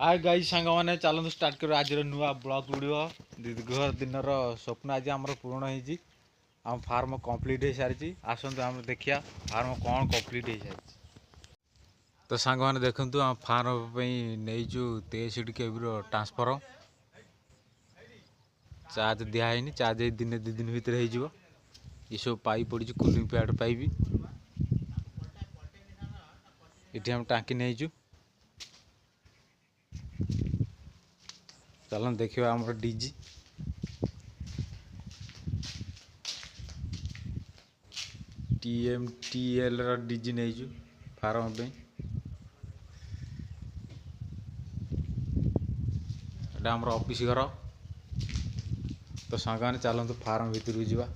Hi guys सांग मैंने चलते स्टार्ट कर आज नुआ ब्लॉग वीडियो दीर्घ दिन स्वप्न आज आम पूर्ण हो आम फार्म कंप्लीट हो सारी आसतु आम देखिया फार्म कौन कंप्लीट हो सारी। तो सांग मैंने देखु आम फार्म नहीं 63 केवी ट्रांसफर चार्ज दिखाई चार्ज दिन 2 दिन भितर हो सब पाइप पड़ी कूलिंग पैड पाइप ये हम टाँकी नहीं चलन देखा आम डीजी TMTL डीजी नहीं फार्म पे एटा आमर ऑफिस घर। तो सांग मैंने चलते फार्म भितर जावा।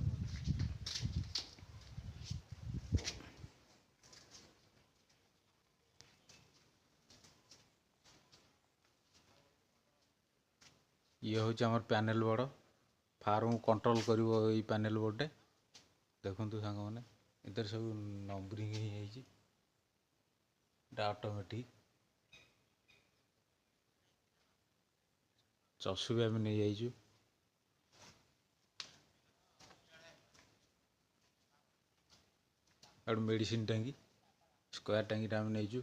ये हूँ आमर पैनल बोर्ड फार्म कंट्रोल कर पैनल बोर्डे देखु सांग मैंने इधर सब नंबरिंग ऑटोमेटिक चषु भी आम नहीं जाइए मेडिसिन टांगी स्क्वायर टांगी आम नहीं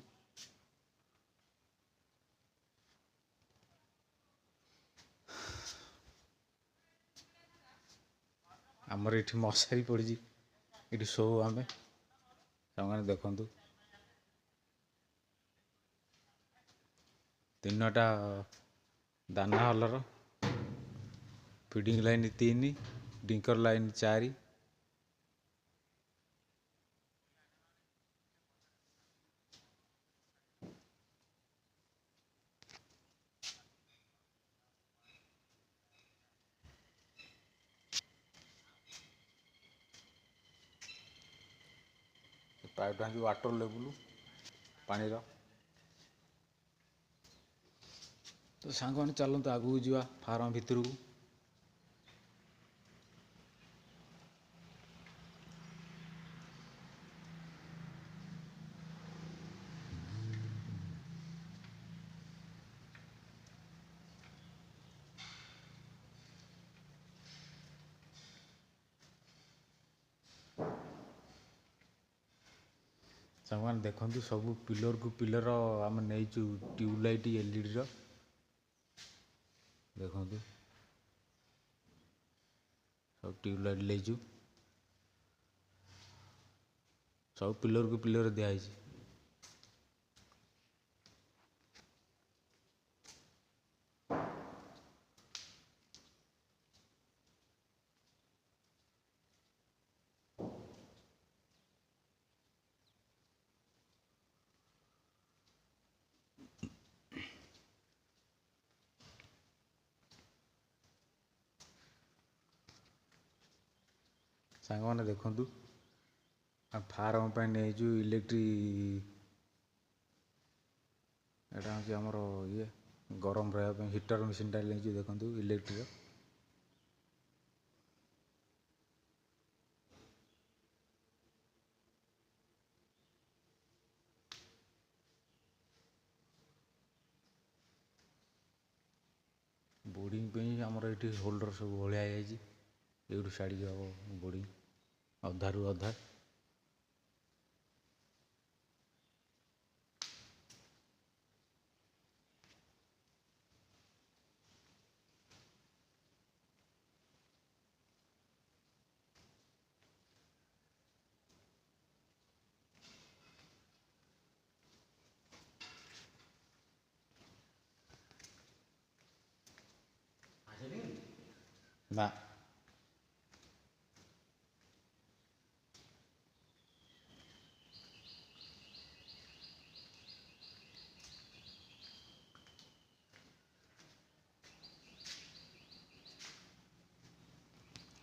आमर ये मशारी पड़ी ये शो आम से देखु 3टा दाना हलर feeding line 3 drinker line 4 pipe टांगी वाटर लेवल पानी तो सांग मैंने चलते आगू जावा फार्म भितर को। सांग मैंने देखु सब पिलर को पिलर आम नहीं ट्यूबलाइट एलईडी देखु सब ट्यूबलाइट लेजु सब पिलर को पिलर दिखाई सांग मैंने देखु फार्म पे नहीं इलेक्ट्रिक एटा हूँ आमर ये गरम रहा हिटर मेसीन टा नहीं देखु इलेक्ट्रिक बोर्डिंग पे आमर ये होल्डर सब भाया ये छाड़ी हम बोर्डिंग अधारू अधा ना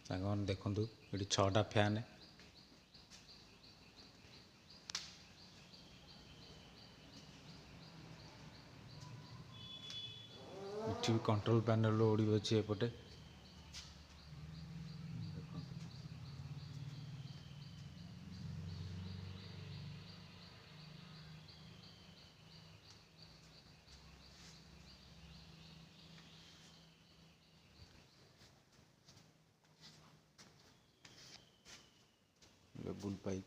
सांग मैंने देखु ये 6टा फैन ये कंट्रोल पैनल उड़ी अच्छे एपटे बुल पाइप,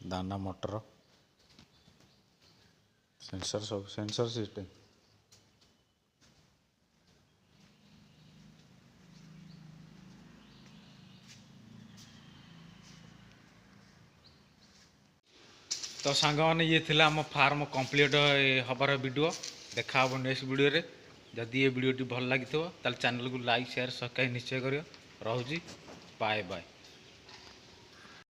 दाना मोटर, सेंसर, सब सेंसर सिस्टम। तो सांग मैंने ये थिला आम फार्म कंप्लीट हबार वीडियो। देखा हम नेक्स्ट वीडियो रे। जदि ये वीडियोटी भल लगी ताल चैनल को लाइक शेयर सब्सक्राइब निश्चय करियो। रहुची, बाय बाय।